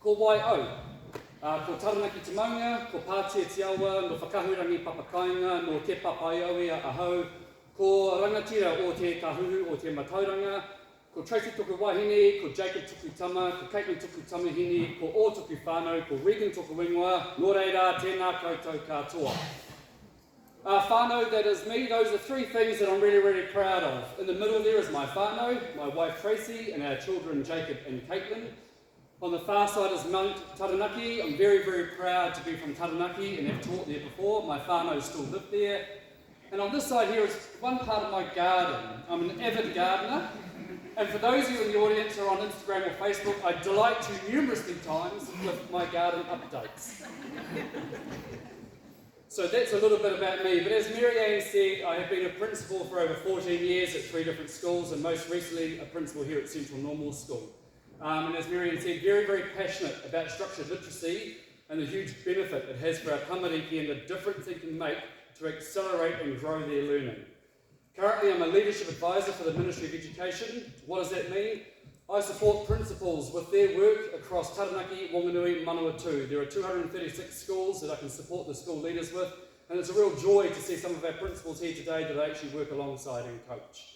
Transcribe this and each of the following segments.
ko wairua, ko taranaki te maunga, ko pātia te awa, no whakahurangi papakainga, no te Papaioea ahau, ko rangatira o te kahuhu o te matauranga, ko Tracy tuku wahine, ko Jacob tuku tama, ko Caitlin tuku tamahine, ko O tuku whānau, ko Regan tuku wingua, nō reira, tēnā koutou katoa. Whānau, that is me. Those are three things that I'm really, really proud of. In the middle there is my whānau, my wife Tracy, and our children Jacob and Caitlin. On the far side is Mount Taranaki. I'm very, very proud to be from Taranaki and have taught there before. My whānau still live there. And on this side here is one part of my garden. I'm an avid gardener. And for those of you in the audience who are on Instagram or Facebook, I delight you numerously times with my garden updates. So that's a little bit about me. But as Mary Ann said, I have been a principal for over 14 years at 3 different schools, and most recently a principal here at Central Normal School. And as Mary Ann said, very, very passionate about structured literacy and the huge benefit it has for our tamariki and the difference it can make to accelerate and grow their learning. Currently, I'm a leadership advisor for the Ministry of Education. What does that mean? I support principals with their work across Taranaki, Wanganui, Manawatū. There are 236 schools that I can support the school leaders with, and it's a real joy to see some of our principals here today that I actually work alongside and coach.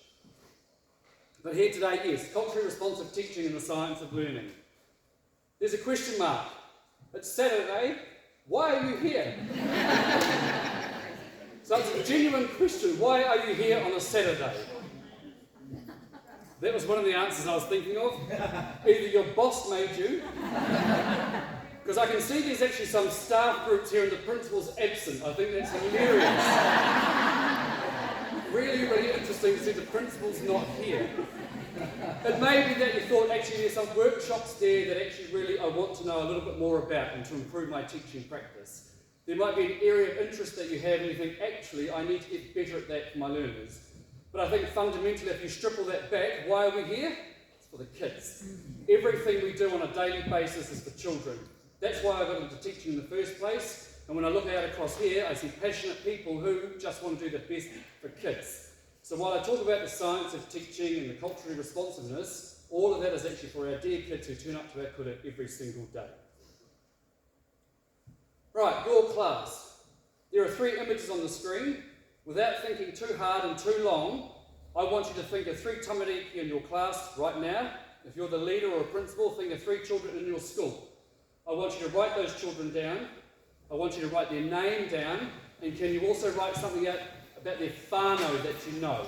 But here today, yes, culturally responsive teaching in the science of learning. There's a question mark. It's Saturday. Why are you here? So it's a genuine question. Why are you here on a Saturday? That was one of the answers I was thinking of. Either your boss made you, because I can see there's actually some staff groups here and the principal's absent. I think that's hilarious. Really, really interesting to see the principal's not here. It may be that you thought actually there's some workshops there that actually really I want to know a little bit more about and to improve my teaching practice. There might be an area of interest that you have and you think, actually, I need to get better at that for my learners. But I think fundamentally, if you strip all that back, why are we here? It's for the kids. Everything we do on a daily basis is for children. That's why I got into teaching in the first place. And when I look out across here, I see passionate people who just want to do the best for kids. So while I talk about the science of teaching and the culturally responsiveness, all of that is actually for our dear kids who turn up to our kura every single day. Right, your class. There are 3 images on the screen. Without thinking too hard and too long, I want you to think of 3 tamariki in your class right now. If you're the leader or a principal, think of 3 children in your school. I want you to write those children down. I want you to write their name down. And can you also write something out about their whānau that you know?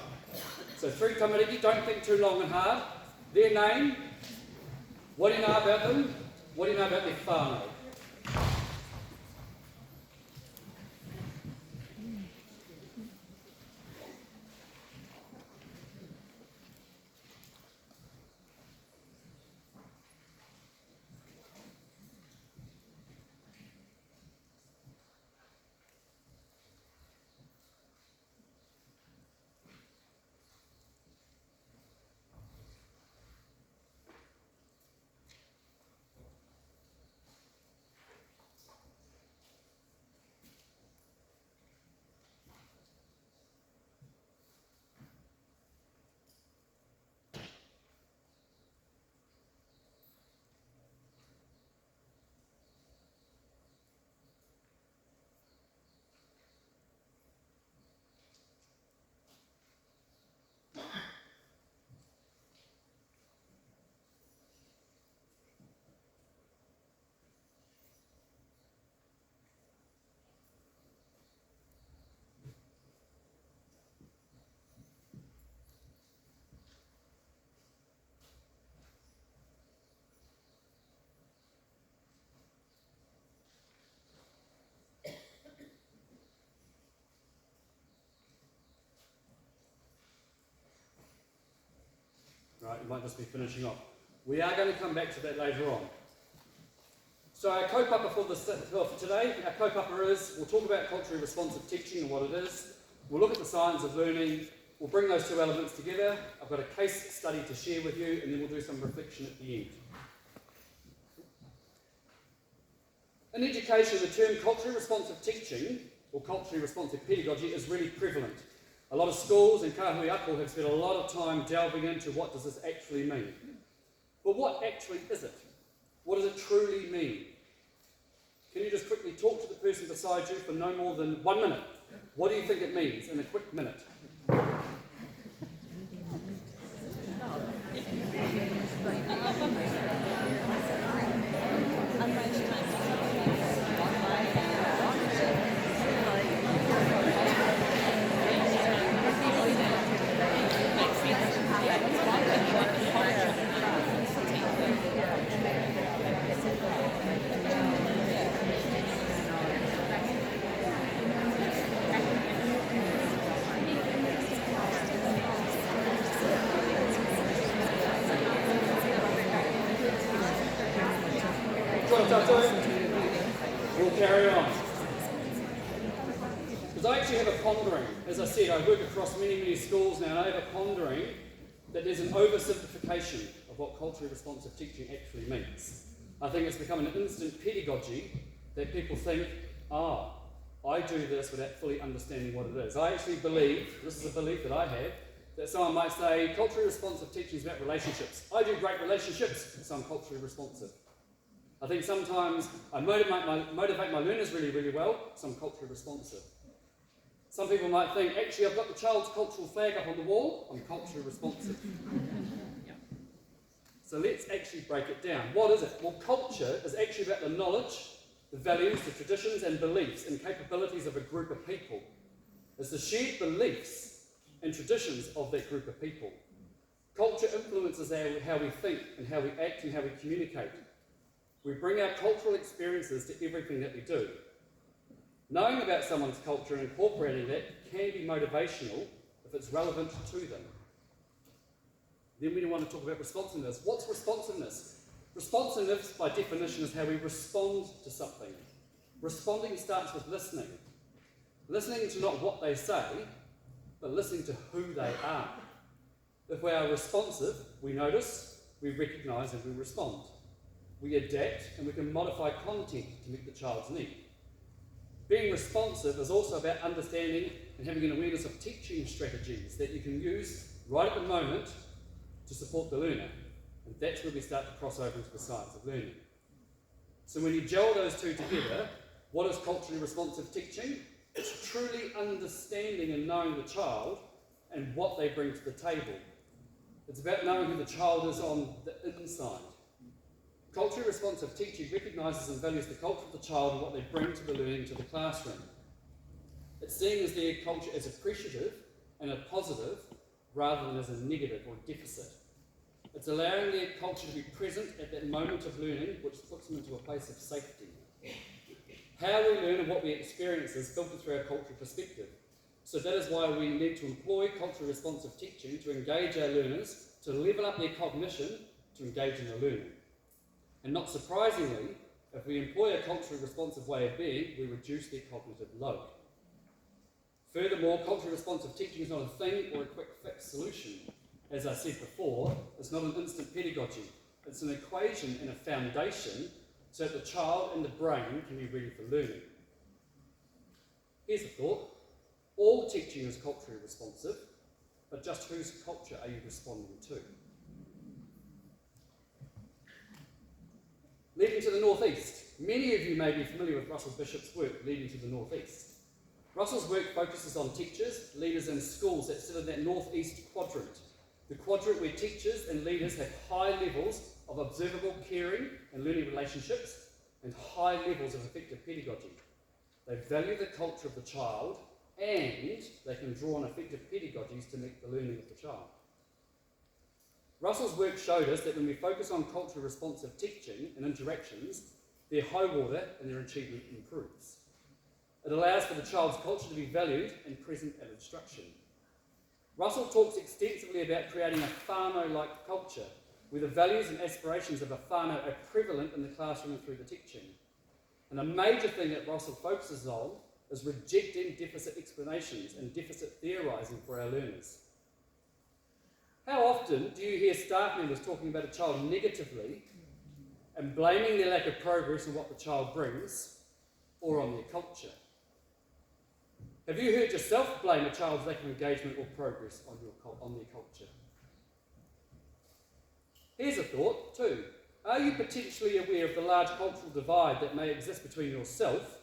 So 3 tamariki, don't think too long and hard. Their name, what do you know about them? What do you know about their whānau? Right, you might just be finishing off. We are going to come back to that later on. So our kaupapa for today, our kaupapa is, we'll talk about culturally responsive teaching and what it is. We'll look at the science of learning. We'll bring those 2 elements together. I've got a case study to share with you, and then we'll do some reflection at the end. In education, the term culturally responsive teaching, or culturally responsive pedagogy, is really prevalent. A lot of schools and kahui ako have spent a lot of time delving into what does this actually mean. But what actually is it? What does it truly mean? Can you just quickly talk to the person beside you for no more than 1 minute? What do you think it means in a quick minute? We'll carry on. Because I actually have a pondering. As I said, I work across many schools now, and I have a pondering that there's an oversimplification of what culturally responsive teaching actually means. I think it's become an instant pedagogy that people think, I do this without fully understanding what it is. I actually believe, this is a belief that I have, that someone might say, culturally responsive teaching is about relationships. I do great relationships, so I'm culturally responsive. I think sometimes I motivate my learners really well, so I'm culturally responsive. Some people might think, actually, I've got the child's cultural flag up on the wall, I'm culturally responsive. So let's actually break it down. What is it? Well, culture is actually about the knowledge, the values, the traditions and beliefs and capabilities of a group of people. It's the shared beliefs and traditions of that group of people. Culture influences how we think and how we act and how we communicate. We bring our cultural experiences to everything that we do. Knowing about someone's culture and incorporating that can be motivational if it's relevant to them. Then we want to talk about responsiveness. What's responsiveness? Responsiveness, by definition, is how we respond to something. Responding starts with listening. Listening to not what they say, but listening to who they are. If we are responsive, we notice, we recognise and we respond. We adapt and we can modify content to meet the child's need. Being responsive is also about understanding and having an awareness of teaching strategies that you can use right at the moment to support the learner. And that's where we start to cross over into the science of learning. So when you gel those two together, what is culturally responsive teaching? It's truly understanding and knowing the child and what they bring to the table. It's about knowing who the child is on the inside. Culturally responsive teaching recognises and values the culture of the child and what they bring to the learning to the classroom. It's seeing as their culture as appreciative and a positive rather than as a negative or deficit. It's allowing their culture to be present at that moment of learning, which puts them into a place of safety. How we learn and what we experience is filtered through our cultural perspective. So that is why we need to employ culturally responsive teaching to engage our learners, to level up their cognition, to engage in the learning. And not surprisingly, if we employ a culturally responsive way of being, we reduce their cognitive load. Furthermore, culturally responsive teaching is not a thing or a quick fix solution. As I said before, it's not an instant pedagogy. It's an equation and a foundation so that the child and the brain can be ready for learning. Here's a thought. All teaching is culturally responsive, but just whose culture are you responding to? Leading to the northeast. Many of you may be familiar with Russell Bishop's work, Leading to the Northeast. Russell's work focuses on teachers, leaders and schools that sit in that northeast quadrant. The quadrant where teachers and leaders have high levels of observable caring and learning relationships and high levels of effective pedagogy. They value the culture of the child and they can draw on effective pedagogies to meet the learning of the child. Russell's work showed us that when we focus on culturally responsive teaching and interactions, their high water and their achievement improves. It allows for the child's culture to be valued and present at instruction. Russell talks extensively about creating a whānau-like culture, where the values and aspirations of a whānau are prevalent in the classroom and through the teaching. And a major thing that Russell focuses on is rejecting deficit explanations and deficit theorising for our learners. How often do you hear staff members talking about a child negatively and blaming their lack of progress on what the child brings or on their culture? Have you heard yourself blame a child's lack of engagement or progress on their culture? Here's a thought too. Are you potentially aware of the large cultural divide that may exist between yourself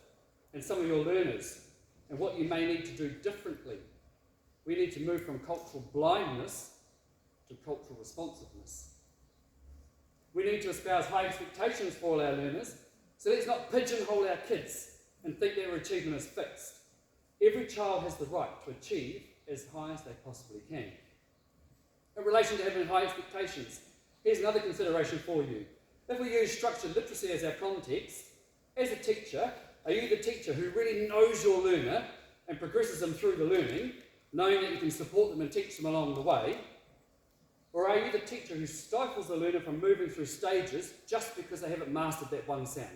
and some of your learners, and what you may need to do differently? We need to move from cultural blindness to cultural responsiveness. We need to espouse high expectations for all our learners, so let's not pigeonhole our kids and think their achievement is fixed. Every child has the right to achieve as high as they possibly can. In relation to having high expectations, here's another consideration for you. If we use structured literacy as our context, as a teacher, are you the teacher who really knows your learner and progresses them through the learning, knowing that you can support them and teach them along the way? Or are you the teacher who stifles the learner from moving through stages just because they haven't mastered that one sound?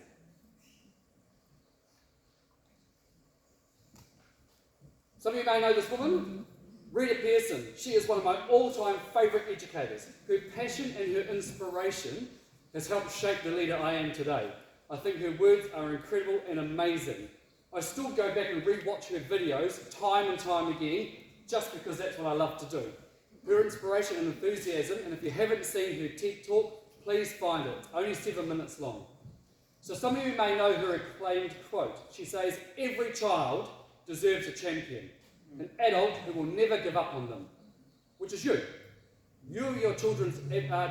Some of you may know this woman, Rita Pearson. She is one of my all-time favourite educators. Her passion and her inspiration has helped shape the leader I am today. I think her words are incredible and amazing. I still go back and re-watch her videos time and time again, just because that's what I love to do. Her inspiration and enthusiasm, and if you haven't seen her TED Talk, please find it. It's only 7 minutes long. So some of you may know her acclaimed quote. She says, "Every child deserves a champion, an adult who will never give up on them," which is you. You are your children's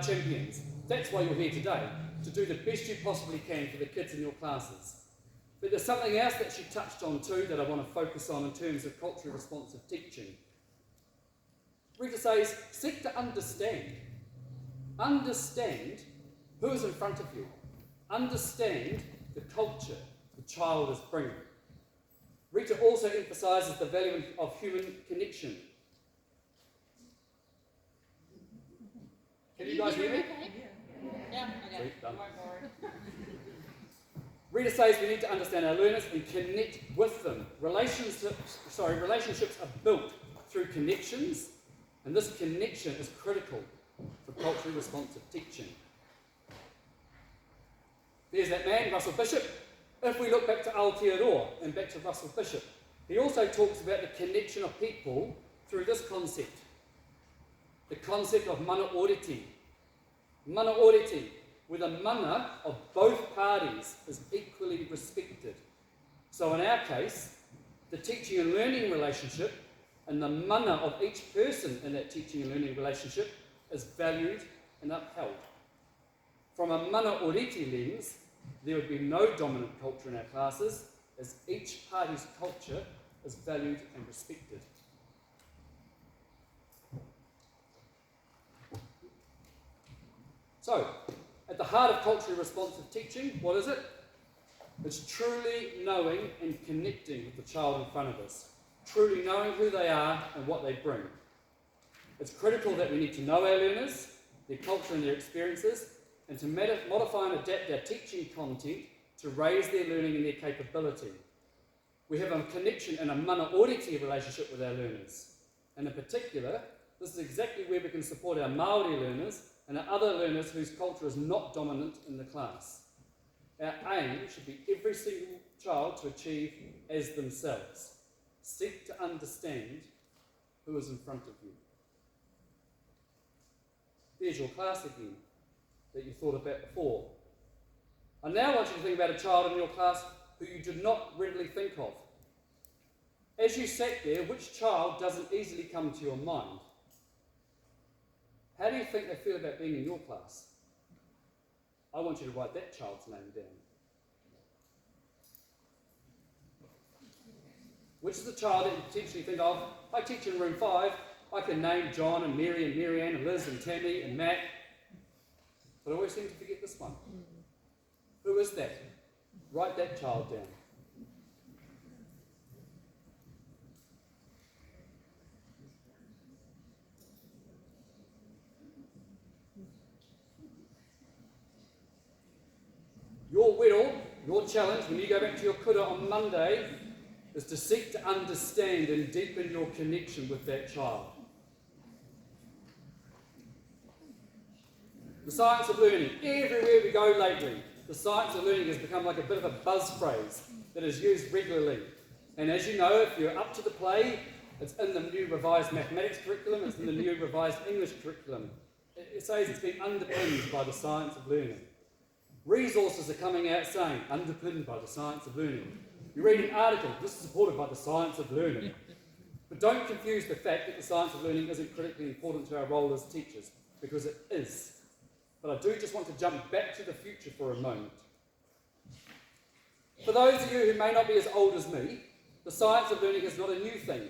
champions. That's why you're here today, to do the best you possibly can for the kids in your classes. But there's something else that she touched on too that I want to focus on in terms of culturally responsive teaching. Rita says, seek to understand. Understand who is in front of you. Understand the culture the child is bringing. Rita also emphasises the value of human connection. Can you guys hear me? Yeah, okay. Sweet, done. Won't worry. Rita says we need to understand our learners and connect with them. Relationships are built through connections, and this connection is critical for culturally responsive teaching. There's that man, Russell Bishop. If we look back to Aotearoa and back to Russell Bishop, he also talks about the connection of people through this concept. The concept of mana oriti. Mana oriti, where the mana of both parties is equally respected. So in our case, the teaching and learning relationship and the mana of each person in that teaching and learning relationship is valued and upheld. From a mana oriti lens, there would be no dominant culture in our classes, as each party's culture is valued and respected. So, at the heart of culturally responsive teaching, what is it? It's truly knowing and connecting with the child in front of us. Truly knowing who they are and what they bring. It's critical that we need to know our learners, their culture and their experiences, and to modify and adapt our teaching content to raise their learning and their capability. We have a connection and a mana oriti relationship with our learners. And in particular, this is exactly where we can support our Māori learners and our other learners whose culture is not dominant in the class. Our aim should be every single child to achieve as themselves. Seek to understand who is in front of you. There's your class again that you thought about before. I now want you to think about a child in your class who you did not readily think of. As you sat there, which child doesn't easily come to your mind? How do you think they feel about being in your class? I want you to write that child's name down. Which is the child that you potentially think of? I teach in room 5. I can name John and Mary and Marianne and Liz and Tammy and Matt. But I always seem to forget this one. Who is that? Write that child down. Your whittle, your challenge when you go back to your kura on Monday is to seek to understand and deepen your connection with that child. The science of learning. Everywhere we go lately, the science of learning has become like a bit of a buzz phrase that is used regularly. And as you know, if you're up to the play, it's in the new revised mathematics curriculum, it's in the new revised English curriculum. It says it's been underpinned by the science of learning. Resources are coming out saying, underpinned by the science of learning. You read an article, this is supported by the science of learning. But don't confuse the fact that the science of learning isn't critically important to our role as teachers, because it is. But I do just want to jump back to the future for a moment. For those of you who may not be as old as me, the science of learning is not a new thing,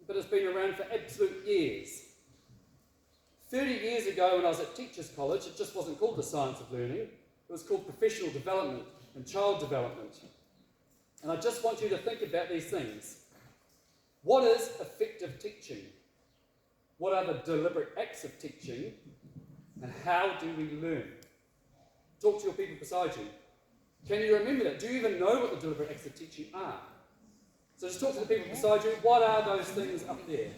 but it's been around for absolute years. 30 years ago when I was at Teachers College, it just wasn't called the science of learning, it was called professional development and child development. And I just want you to think about these things. What is effective teaching? What are the deliberate acts of teaching? And how do we learn? Talk to your people beside you. Can you remember that? Do you even know what the deliberate acts of teaching are? So just talk to the people beside you. What are those things up there?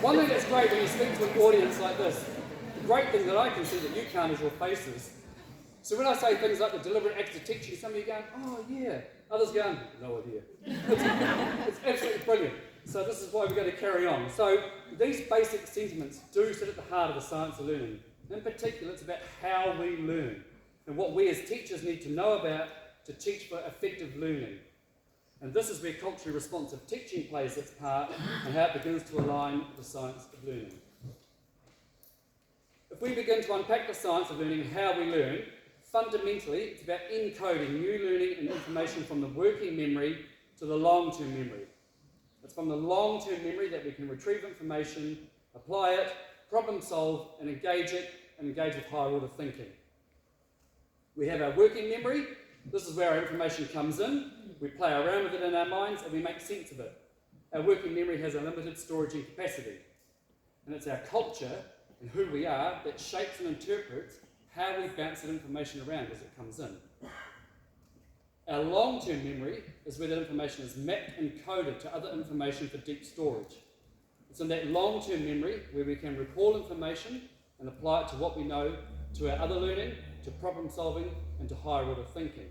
One thing that's great when you speak to an audience like this, the great thing that I can see that you can't is your faces. So when I say things like the deliberate acts of teaching, some of you going, oh yeah, others going, no idea. It's absolutely brilliant. So this is why we've got to carry on. So these basic sentiments do sit at the heart of the science of learning. In particular, it's about how we learn and what we as teachers need to know about to teach for effective learning. And this is where culturally responsive teaching plays its part and how it begins to align with the science of learning. If we begin to unpack the science of learning and how we learn, fundamentally it's about encoding new learning and information from the working memory to the long-term memory. It's from the long-term memory that we can retrieve information, apply it, problem solve, and engage with higher order thinking. We have our working memory. This is where our information comes in. We play around with it in our minds and we make sense of it. Our working memory has a limited storage and capacity. And it's our culture and who we are that shapes and interprets how we bounce that information around as it comes in. Our long-term memory is where that information is mapped and coded to other information for deep storage. It's in that long-term memory where we can recall information and apply it to what we know, to our other learning, to problem solving, and to higher order thinking.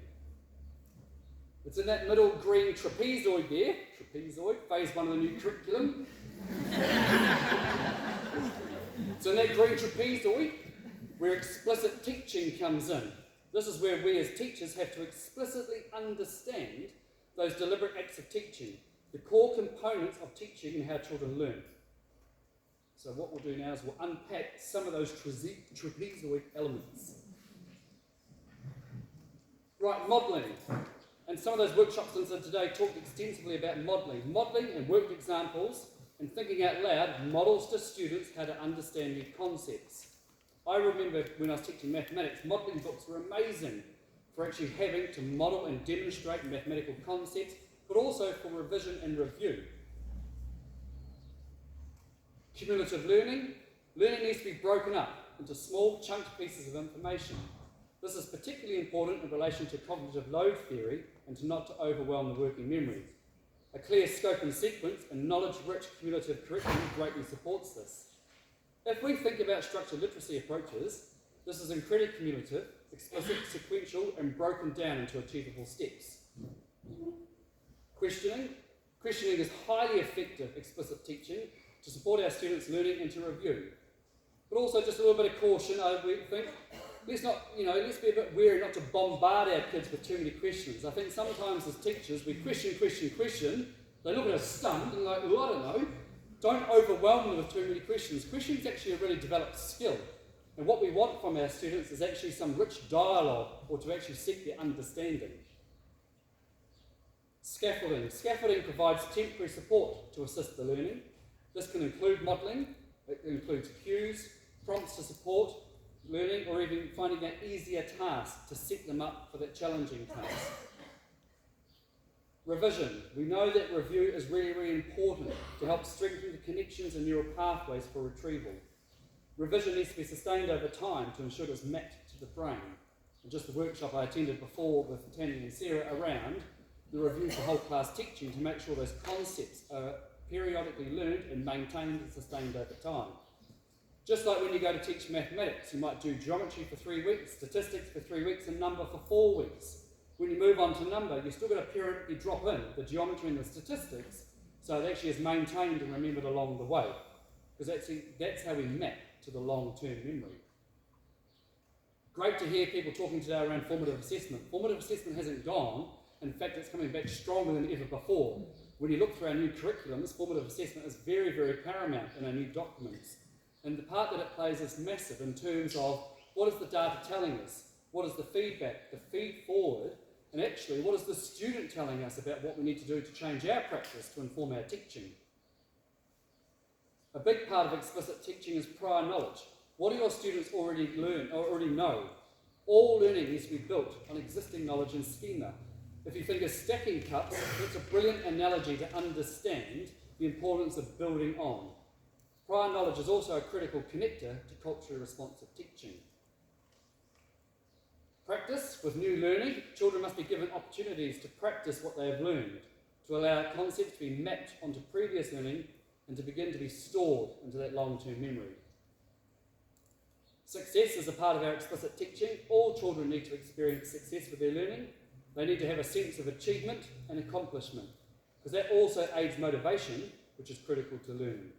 It's in that middle green trapezoid there, phase 1 of the new curriculum. So in that green trapezoid, where explicit teaching comes in. This is where we as teachers have to explicitly understand those deliberate acts of teaching, the core components of teaching and how children learn. So what we'll do now is we'll unpack some of those trapezoid elements. Right, modelling. And some of those workshops until today talked extensively about modelling. Modelling and worked examples and thinking out loud models to students how to understand new concepts. I remember when I was teaching mathematics, modelling books were amazing for actually having to model and demonstrate mathematical concepts, but also for revision and review. Cumulative learning. Learning needs to be broken up into small chunked pieces of information. This is particularly important in relation to cognitive load theory and to not to overwhelm the working memory. A clear scope and sequence and knowledge-rich cumulative curriculum greatly supports this. If we think about structured literacy approaches, this is incredibly cumulative, explicit, sequential, and broken down into achievable steps. Questioning. Questioning is highly effective explicit teaching to support our students' learning and to review. But also just a little bit of caution, I think. Let's be a bit wary not to bombard our kids with too many questions. I think sometimes as teachers we question. They look at us stunned and like, well, I don't know. Don't overwhelm them with too many questions. Questioning is actually a really developed skill. And what we want from our students is actually some rich dialogue, or to actually seek their understanding. Scaffolding. Scaffolding provides temporary support to assist the learning. This can include modelling, it includes cues, prompts to support learning, or even finding an easier task to set them up for that challenging task. Revision. We know that review is really, really important to help strengthen the connections and neural pathways for retrieval. Revision needs to be sustained over time to ensure it's mapped to the brain. And just the workshop I attended before with Tanny and Sarah around the review for whole class teaching to make sure those concepts are periodically learned and maintained and sustained over time. Just like when you go to teach mathematics, you might do geometry for 3 weeks, statistics for 3 weeks, and number for 4 weeks. When you move on to number, you've still got to periodically drop in the geometry and the statistics so it actually is maintained and remembered along the way. Because that's how we map to the long-term memory. Great to hear people talking today around formative assessment. Formative assessment hasn't gone. In fact, it's coming back stronger than ever before. When you look through our new curriculums, formative assessment is very, very paramount in our new documents. And the part that it plays is massive in terms of what is the data telling us? What is the feedback, the feed forward, and actually what is the student telling us about what we need to do to change our practice to inform our teaching? A big part of explicit teaching is prior knowledge. What do your students already learn or already know? All learning needs to be built on existing knowledge and schema. If you think of stacking cups, it's a brilliant analogy to understand the importance of building on. Prior knowledge is also a critical connector to culturally responsive teaching. Practice. With new learning, children must be given opportunities to practice what they have learned, to allow concepts to be mapped onto previous learning and to begin to be stored into that long-term memory. Success is a part of our explicit teaching. All children need to experience success with their learning. They need to have a sense of achievement and accomplishment, because that also aids motivation, which is critical to learning.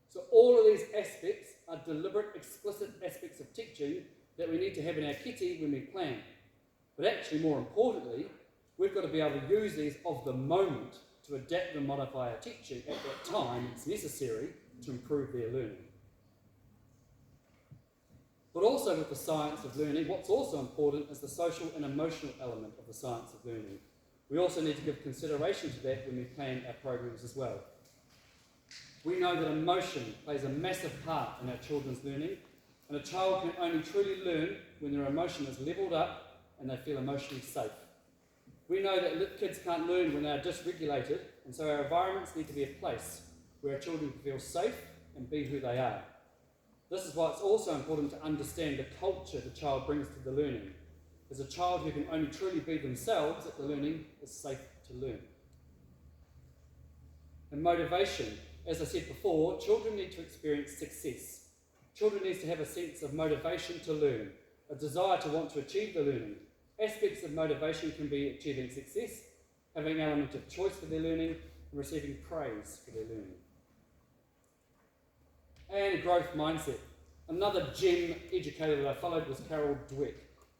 So all of these aspects are deliberate, explicit aspects of teaching that we need to have in our kitty when we plan. But actually, more importantly, we've got to be able to use these of the moment to adapt and modify our teaching at that time it's necessary to improve their learning. But also with the science of learning, what's also important is the social and emotional element of the science of learning. We also need to give consideration to that when we plan our programs as well. We know that emotion plays a massive part in our children's learning, and a child can only truly learn when their emotion is levelled up and they feel emotionally safe. We know that kids can't learn when they are dysregulated, and so our environments need to be a place where our children can feel safe and be who they are. This is why it's also important to understand the culture the child brings to the learning. As a child who can only truly be themselves at the learning is safe to learn. And motivation. As I said before, children need to experience success. Children need to have a sense of motivation to learn, a desire to want to achieve the learning. Aspects of motivation can be achieving success, having an element of choice for their learning, and receiving praise for their learning. And growth mindset. Another gem educator that I followed was Carol Dweck.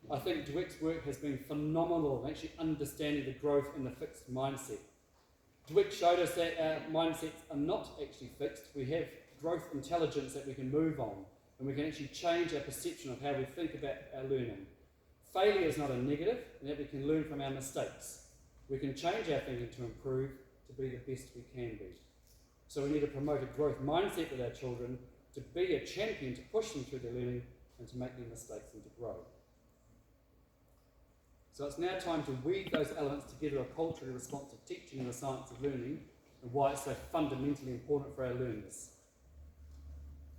I think Dweck's work has been phenomenal in actually understanding the growth and the fixed mindset. Dweck showed us that our mindsets are not actually fixed. We have growth intelligence that we can move on, and we can actually change our perception of how we think about our learning. Failure is not a negative, and that we can learn from our mistakes. We can change our thinking to improve, to be the best we can be. So we need to promote a growth mindset with our children, to be a champion, to push them through their learning, and to make their mistakes and to grow. So it's now time to weave those elements together of culturally responsive teaching and the science of learning, and why it's so fundamentally important for our learners.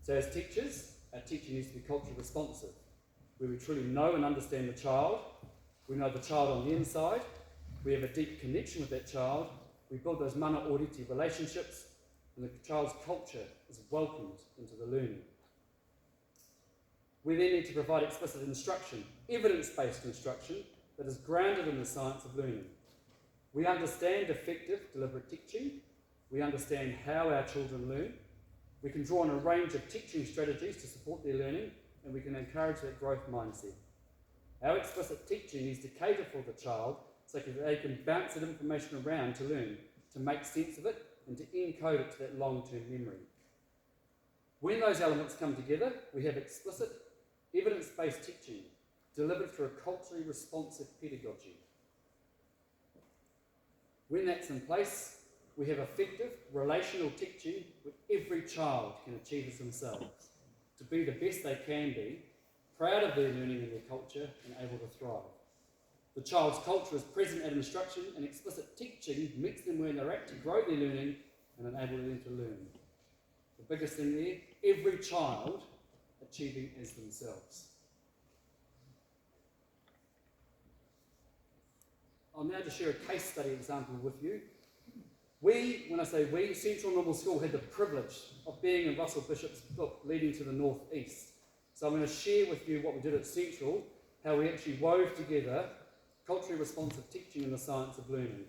So as teachers, our teaching needs to be culturally responsive, where we truly know and understand the child, we know the child on the inside, we have a deep connection with that child, we build those mana oriti relationships, and the child's culture is welcomed into the learning. We then need to provide explicit instruction, evidence-based instruction, that is grounded in the science of learning. We understand effective, deliberate teaching. We understand how our children learn. We can draw on a range of teaching strategies to support their learning, and we can encourage that growth mindset. Our explicit teaching needs to cater for the child so that they can bounce that information around to learn, to make sense of it, and to encode it to that long-term memory. When those elements come together, we have explicit, evidence-based teaching delivered through a culturally responsive pedagogy. When that's in place, we have effective relational teaching where every child can achieve as themselves, to be the best they can be, proud of their learning and their culture, and able to thrive. The child's culture is present at instruction, and explicit teaching meets them where they're at to grow their learning and enable them to learn. The biggest thing there, every child achieving as themselves. I'll now just share a case study example with you. We, when I say we, Central Normal School had the privilege of being in Russell Bishop's book, Leading to the North-East. So I'm going to share with you what we did at Central, how we actually wove together culturally responsive teaching and the science of learning.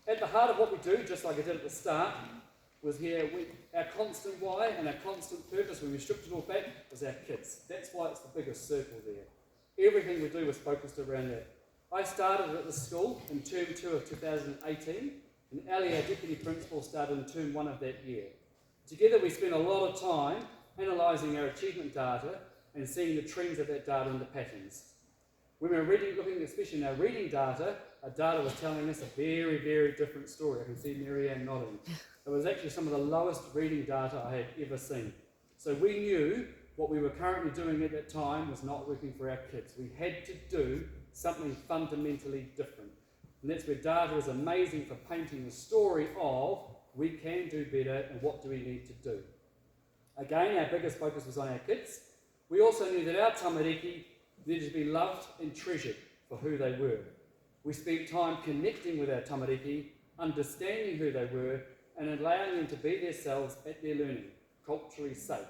At the heart of what we do, just like I did at the start, was here, our constant why and our constant purpose when we stripped it all back was our kids. That's why it's the biggest circle there. Everything we do was focused around that. I started at the school in term 2 of 2018, and Ali, our deputy principal, started in term 1 of that year. Together we spent a lot of time analysing our achievement data and seeing the trends of that data and the patterns. When we were looking especially in our reading data, our data was telling us a very, very different story. I can see Marianne nodding. It was actually some of the lowest reading data I had ever seen. So we knew what we were currently doing at that time was not working for our kids. We had to do something fundamentally different. And that's where data is amazing for painting the story of we can do better and what do we need to do. Again, our biggest focus was on our kids. We also knew that our tamariki needed to be loved and treasured for who they were. We spent time connecting with our tamariki, understanding who they were, and allowing them to be themselves at their learning, culturally safe.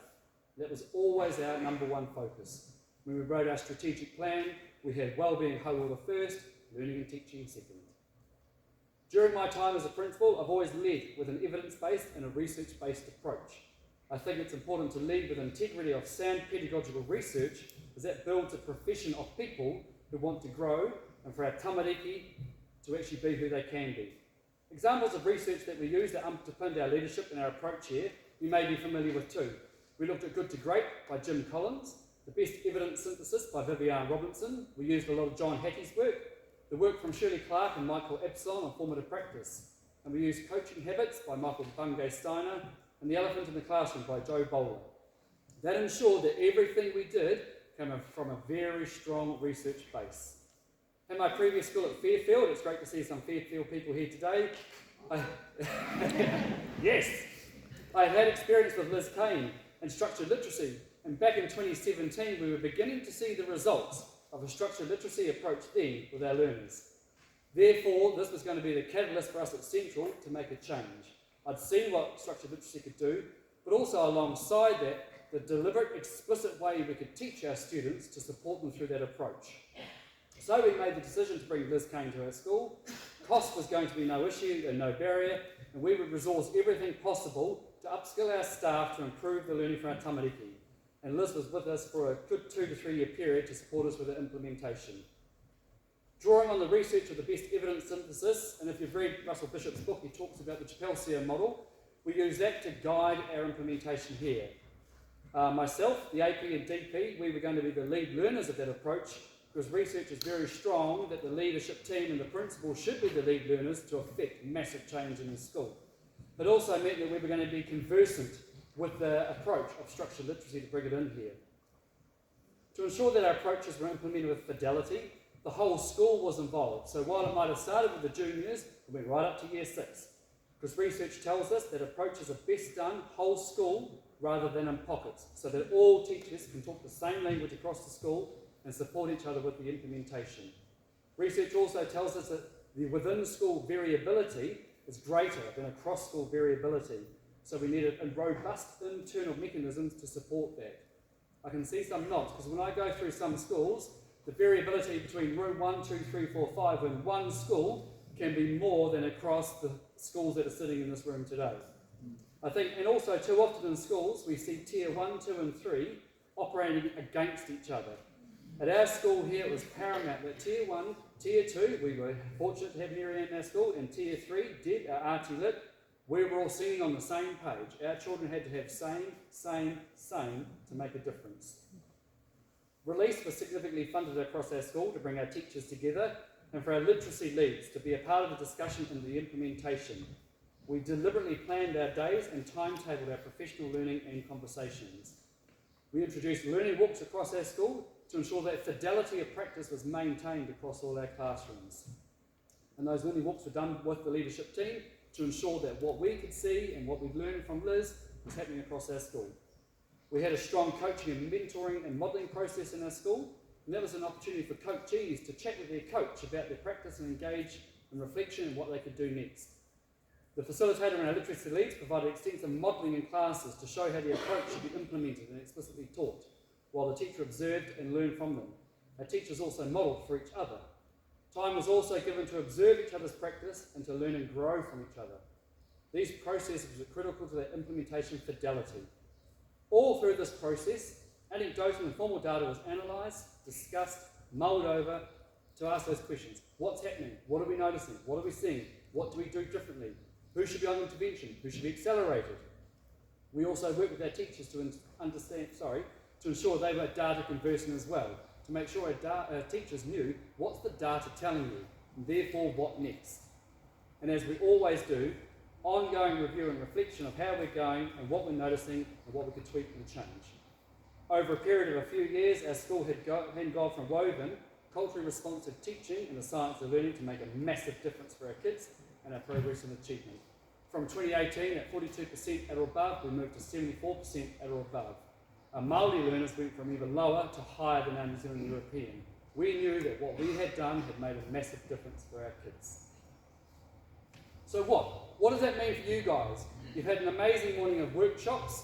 That was always our number one focus. When we wrote our strategic plan, we had wellbeing hauora first, learning and teaching second. During my time as a principal, I've always led with an evidence-based and a research-based approach. I think it's important to lead with integrity of sound pedagogical research, as that builds a profession of people who want to grow and for our tamariki to actually be who they can be. Examples of research that we used that underpinned our leadership and our approach here, you may be familiar with too. We looked at Good to Great by Jim Collins, the Best Evidence Synthesis by Viviane Robinson. We used a lot of John Hattie's work, the work from Shirley Clark and Michael Epsilon on formative practice. And we used Coaching Habits by Michael Bungay Steiner and The Elephant in the Classroom by Joe Bowler. That ensured that everything we did came from a very strong research base. At my previous school at Fairfield, it's great to see some Fairfield people here today. Yes, I had experience with Liz Kane and structured literacy, and back in 2017 we were beginning to see the results of a structured literacy approach then with our learners. Therefore, this was going to be the catalyst for us at Central to make a change. I'd seen what structured literacy could do, but also alongside that, the deliberate, explicit way we could teach our students to support them through that approach. So we made the decision to bring Liz Kane to our school. Cost was going to be no issue and no barrier, and we would resource everything possible to upskill our staff to improve the learning for our tamariki. And Liz was with us for a good 2 to 3 year period to support us with the implementation. Drawing on the research of the Best Evidence Synthesis, and if you've read Russell Bishop's book, he talks about the Chapelsia model, we use that to guide our implementation here. Myself, the AP and DP, we were going to be the lead learners of that approach, because research is very strong that the leadership team and the principal should be the lead learners to affect massive change in the school. It also meant that we were going to be conversant with the approach of structured literacy to bring it in here. To ensure that our approaches were implemented with fidelity, the whole school was involved. So while it might have started with the juniors, it went right up to year 6. Because research tells us that approaches are best done whole school rather than in pockets, so that all teachers can talk the same language across the school and support each other with the implementation. Research also tells us that the within-school variability is greater than across-school variability, so we needed robust internal mechanisms to support that. I can see some nods, because when I go through some schools, the variability between room 1, 2, 3, 4, 5 in one school can be more than across the schools that are sitting in this room today. I think, and also too often in schools, we see tier 1, 2 and 3 operating against each other. At our school here, it was paramount that tier 1, tier 2, we were fortunate to have Marianne in our school, and tier 3, Deb, our RT Lit, we were all singing on the same page. Our children had to have same to make a difference. Release was significantly funded across our school to bring our teachers together and for our literacy leads to be a part of the discussion and the implementation. We deliberately planned our days and timetabled our professional learning and conversations. We introduced learning walks across our school to ensure that fidelity of practice was maintained across all our classrooms. And those learning walks were done with the leadership team to ensure that what we could see and what we'd learned from Liz was happening across our school. We had a strong coaching and mentoring and modelling process in our school, and that was an opportunity for coachees to chat with their coach about their practice and engage in reflection and what they could do next. The facilitator and our literacy leads provided extensive modelling in classes to show how the approach should be implemented and explicitly taught, while the teacher observed and learned from them. Our teachers also modelled for each other. Time was also given to observe each other's practice and to learn and grow from each other. These processes were critical to their implementation fidelity. All through this process, anecdotal and formal data was analysed, discussed, mulled over to ask those questions. What's happening? What are we noticing? What are we seeing? What do we do differently? Who should be on intervention? Who should be accelerated? We also worked with our teachers to ensure they were data conversing as well, to make sure our teachers knew what's the data telling you, and therefore what next. And as we always do, ongoing review and reflection of how we're going and what we're noticing and what we could tweak and change. Over a period of a few years, our school had gone from woven, culturally responsive teaching and the science of learning to make a massive difference for our kids and our progress and achievement. From 2018, at 42% at or above, we moved to 74% at or above. Our Māori learners went from even lower to higher than our New Zealand European. We knew that what we had done had made a massive difference for our kids. So what does that mean for you guys? You've had an amazing morning of workshops.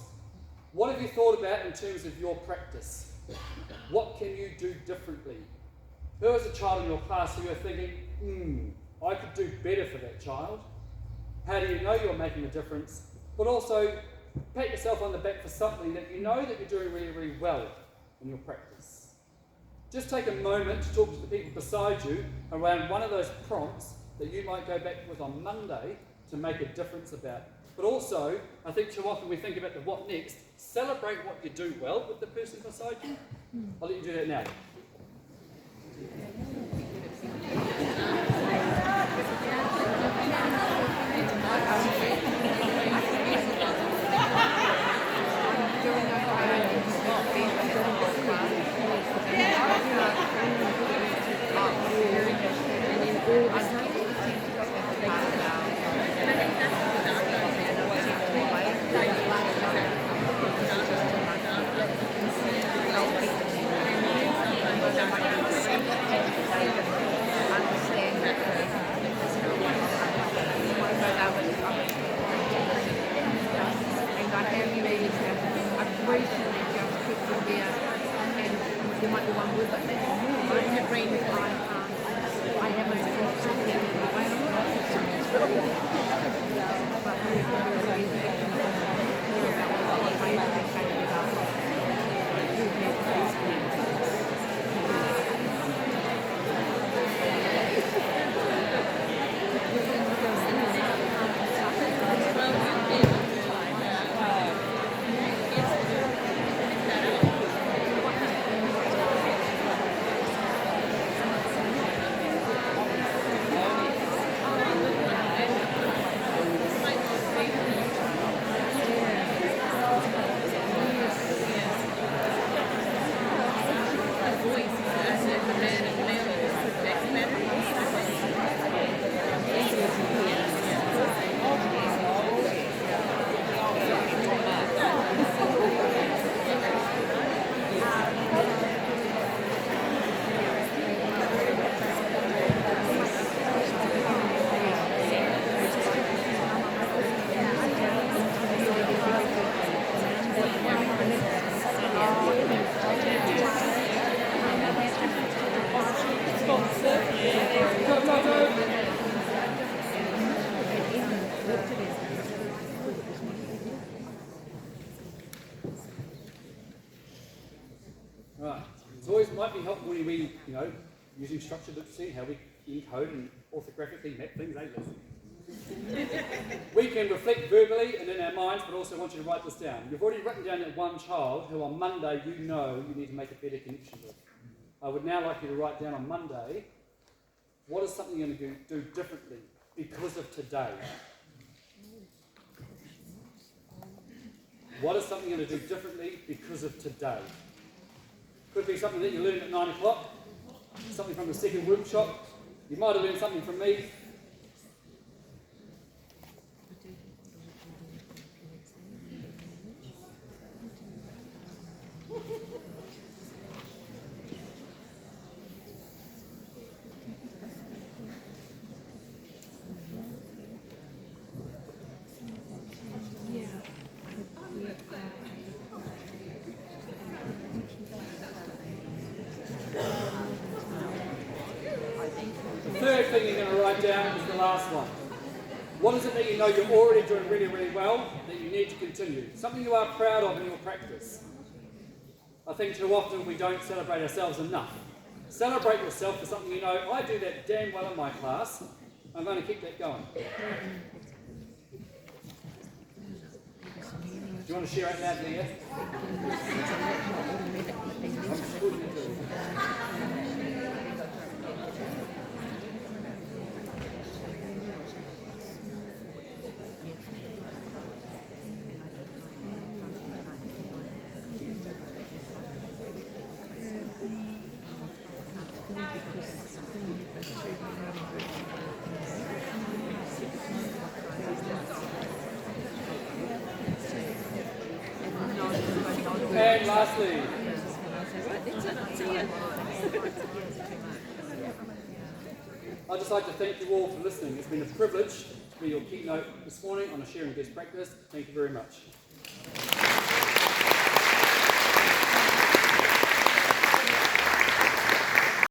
What have you thought about in terms of your practice? What can you do differently? Who is a child in your class who you're thinking, I could do better for that child? How do you know you're making a difference? But also, pat yourself on the back for something that you know that you're doing really, really well in your practice. Just take a moment to talk to the people beside you around one of those prompts that you might go back with on Monday to make a difference about. But also, I think too often we think about the what next. Celebrate what you do well with the person beside you. I'll let you do that now. Right. It's always might be helpful when we, using structured literacy, how we encode and orthographically map things, We can reflect verbally and in our minds, but also I want you to write this down. You've already written down that one child who on Monday you know you need to make a better connection with. I would now like you to write down on Monday, what is something you're going to do differently because of today? What is something you're going to do differently because of today? Could be something that you learned at 9 o'clock, something from the second workshop. You might have learned something from me. Third thing you're going to write down is the last one. What is it that you know you're already doing really, really well that you need to continue? Something you are proud of in your practice. I think too often we don't celebrate ourselves enough. Celebrate yourself for something you know, I do that damn well in my class. I'm going to keep that going. Do you want to share out loud, Leah? And lastly, I'd just like to thank you all for listening. It's been a privilege to be your keynote this morning on a sharing best practice. Thank you very much.